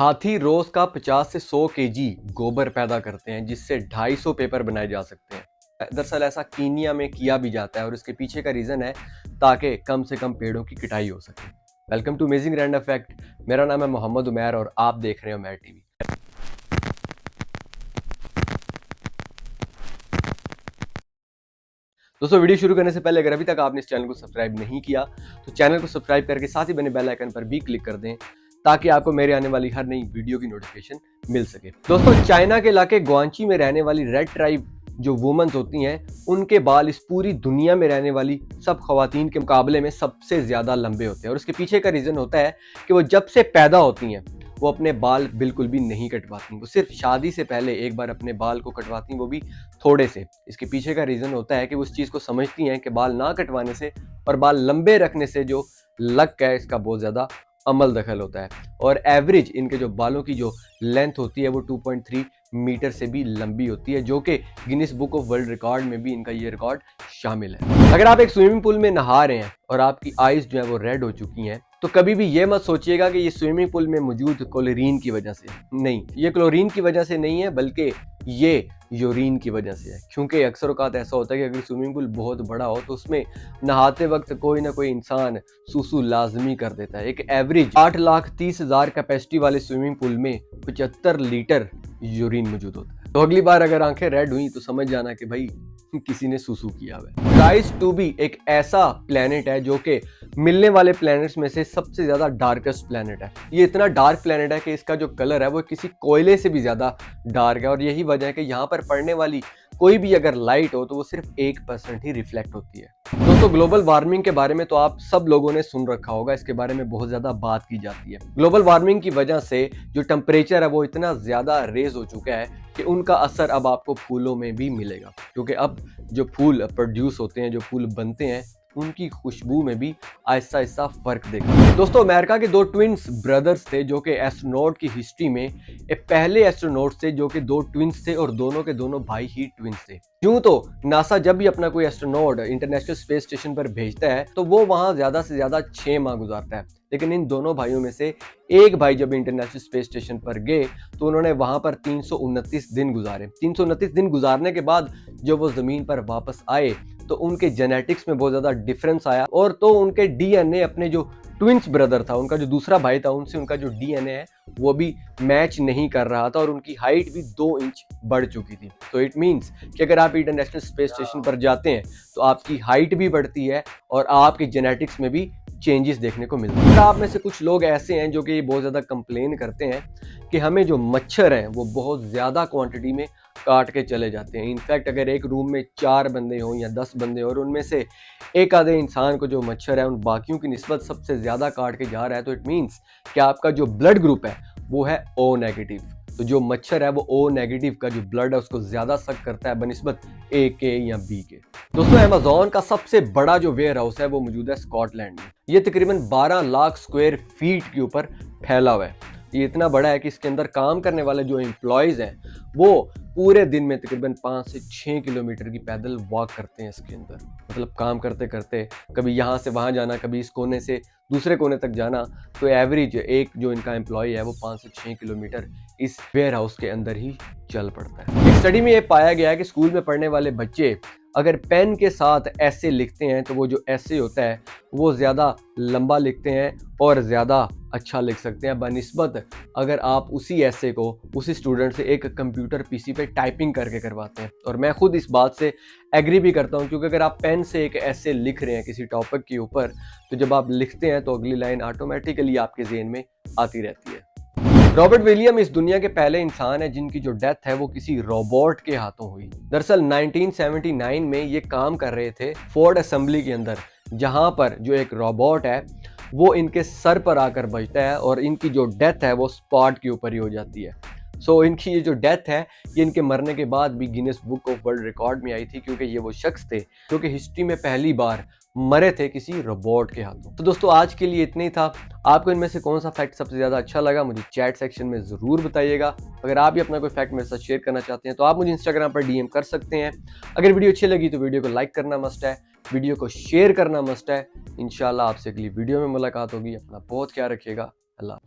हाथी रोज का 50 से 100 केजी गोबर पैदा करते हैं जिससे 250 पेपर बनाए जा सकते हैं। दरअसल ऐसा कीनिया में किया भी जाता है और इसके पीछे का रीजन है ताकि कम से कम पेड़ों की कटाई हो सके। Welcome to amazing random fact. मेरा नाम है मोहम्मद उमैर और आप देख रहे हो उमैर टीवी। दोस्तों, वीडियो शुरू करने से पहले अगर अभी तक आपने इस चैनल को सब्सक्राइब नहीं किया तो चैनल को सब्सक्राइब करके साथ ही बने बेल आइकन पर भी क्लिक कर दें ताकि आपको मेरे आने वाली हर नई वीडियो की नोटिफिकेशन मिल सके। दोस्तों, चाइना के इलाके ग्वांची में रहने वाली रेड ट्राइब जो वुमेन्स होती हैं, उनके बाल इस पूरी दुनिया में रहने वाली सब खवातीन के मुकाबले में सबसे ज्यादा लंबे होते हैं और उसके पीछे का रीजन होता है कि वो जब से पैदा होती हैं वो अपने बाल बिल्कुल भी नहीं कटवाती। वो सिर्फ शादी से पहले एक बार अपने बाल को कटवाती, वो भी थोड़े से। इसके पीछे का रीजन होता है कि वो उस चीज को समझती हैं कि बाल ना कटवाने से और बाल लंबे रखने से जो लक है इसका बहुत ज्यादा अमल दखल होता है और एवरेज इनके जो बालों की जो लेंथ होती है वो 2.3 मीटर से भी लंबी होती है, जो कि Guinness book of world record में भी इनका ये रिकॉर्ड शामिल है। अगर आप एक स्विमिंग पूल में नहा रहे हैं और आपकी आईज जो है वो रेड हो चुकी हैं तो कभी भी ये मत सोचिएगा कि ये स्विमिंग पूल में मौजूद क्लोरीन की वजह से। नहीं, ये क्लोरीन की वजह से नहीं है बल्कि ये यूरिन की वजह से है। क्योंकि अक्सर औकात ऐसा होता है कि अगर स्विमिंग पूल बहुत बड़ा हो तो उसमें नहाते वक्त कोई ना कोई इंसान सूसू लाजमी कर देता है। एक एवरेज 8,30,000 कैपेसिटी वाले स्विमिंग पूल में 75 लीटर यूरिन मौजूद होता है। तो अगली बार अगर आंखें रेड हुई तो समझ जाना कि भाई किसी ने सूसू किया है। राइस टू बी एक ऐसा प्लेनेट है जो कि मिलने वाले प्लैनेट्स में से सबसे ज्यादा डार्केस्ट प्लैनेट है। ये इतना डार्क प्लैनेट है कि इसका जो कलर है वो किसी कोयले से भी ज्यादा डार्क है और यही वजह है कि यहाँ पर पड़ने वाली कोई भी अगर लाइट हो तो वो सिर्फ 1% ही रिफ्लेक्ट होती है। दोस्तों, ग्लोबल वार्मिंग के बारे में तो आप सब लोगों ने सुन रखा होगा, इसके बारे में बहुत ज्यादा बात की जाती है। ग्लोबल वार्मिंग की वजह से जो टेम्परेचर है वो इतना ज्यादा रेज हो चुका है कि उनका असर अब आपको फूलों में भी मिलेगा, क्योंकि अब जो फूल प्रोड्यूस होते हैं, जो फूल बनते हैं, उनकी खुशबू में भी आहिस्ता आहिस्ता फर्क देखा। दोस्तों, अमेरिका के दो ट्विंस ब्रदर्स थे जो कि एस्ट्रोनॉट की हिस्ट्री में एक पहले एस्ट्रोनॉट थे जो कि दो ट्विंस थे और दोनों के दोनों भाई ही ट्विंस थे। यूं तो नासा जब भी अपना कोई एस्ट्रोनॉट इंटरनेशनल स्पेस स्टेशन पर भेजता है तो वो वहां ज्यादा से ज्यादा 6 माह गुजारता है, लेकिन इन दोनों भाइयों में से एक भाई जब इंटरनेशनल स्पेस स्टेशन पर गए तो उन्होंने वहां पर 329 दिन गुजारे। 329 दिन गुजारने के बाद जब वो जमीन पर वापस आए तो उनके जेनेटिक्स में बहुत ज्यादा डिफरेंस आया और तो उनके डीएनए अपने जो ट्विंस ब्रदर था, उनका जो दूसरा भाई था, उनसे उनका जो डीएनए है वो भी मैच नहीं कर रहा था और उनकी हाइट भी 2 इंच बढ़ चुकी थी। तो इट मींस कि अगर आप इंटरनेशनल स्पेस स्टेशन पर जाते हैं तो आपकी हाइट भी बढ़ती है और आपके जेनेटिक्स में भी चेंजेस देखने को मिलते हैं। आप में से कुछ लोग ऐसे हैं जो कि बहुत ज्यादा कंप्लेन करते हैं कि हमें जो मच्छर हैं वो बहुत ज्यादा क्वांटिटी में काट के चले जाते हैं। इनफैक्ट अगर एक रूम में 4 बंदे हों या 10 बंदे और उनमें से एक आधे इंसान को जो मच्छर है उन बाकियों की निस्बत सबसे ज्यादा काट के जा रहा है तो इट मीन्स कि आपका जो ब्लड ग्रुप है वो है ओ नेगेटिव। तो जो मच्छर है वो ओ नेगेटिव का जो ब्लड है उसको ज्यादा सक करता है बनस्बत ए के या बी के। दोस्तों, अमेज़न का सबसे बड़ा जो वेयर हाउस है वो मौजूद है स्कॉटलैंड में। ये तकरीबन 12 लाख स्क्वायर फीट के ऊपर फैला हुआ है। ये इतना बड़ा है कि इसके अंदर काम करने वाले जो एम्प्लॉयज हैं वो पूरे दिन में तकरीबन 5 से 6 किलोमीटर की पैदल वॉक करते हैं इसके अंदर। मतलब काम करते करते कभी यहाँ से वहाँ जाना, कभी इस कोने से दूसरे कोने तक जाना। तो एवरेज एक जो इनका एम्प्लॉय है वो 5 से 6 किलोमीटर इस वेयर हाउस के अंदर ही चल पड़ता है। एक स्टडी में ये पाया गया है कि स्कूल में पढ़ने वाले बच्चे अगर पेन के साथ ऐसे लिखते हैं तो वो जो ऐसे होता है वो ज़्यादा लंबा लिखते हैं और ज़्यादा अच्छा लिख सकते हैं बनिस्बत अगर आप उसी ऐसे को उसी स्टूडेंट से एक कंप्यूटर पीसी पे टाइपिंग करके करवाते हैं। और मैं खुद इस बात से एग्री भी करता हूं, क्योंकि अगर आप पेन से एक ऐसे लिख रहे हैं किसी टॉपिक के ऊपर तो जब आप लिखते हैं तो अगली लाइन ऑटोमेटिकली आपके ज़हन में आती रहती है। रॉबर्ट विलियम इस दुनिया के पहले इंसान है जिनकी जो डेथ है वो किसी रोबोट के हाथों हुई। दरअसल 1979 में ये काम कर रहे थे फोर्ड असेंबली के अंदर, जहां पर जो एक रोबोट है वो इनके सर पर आकर बजता है और इनकी जो डेथ है वो स्पॉट के ऊपर ही हो जाती है। सो इनकी ये जो डेथ है ये इनके मरने के बाद भी Guinness book of world record में आई थी, क्योंकि ये वो शख्स थे जो कि हिस्ट्री में पहली बार मरे थे किसी रोबोट के हाथों। तो दोस्तों, आज के लिए इतना ही था। आपको इनमें से कौन सा फैक्ट सबसे ज्यादा अच्छा लगा मुझे चैट सेक्शन में जरूर बताइएगा। अगर आप भी अपना कोई फैक्ट मेरे साथ शेयर करना चाहते हैं तो आप मुझे इंस्टाग्राम पर डीएम कर सकते हैं। अगर वीडियो अच्छी लगी तो वीडियो को लाइक करना मस्ट है, वीडियो को शेयर करना मस्ट है। इंशाल्लाह आपसे अगली वीडियो में मुलाकात होगी। अपना बहुत ख्याल रखिएगा। अल्लाह।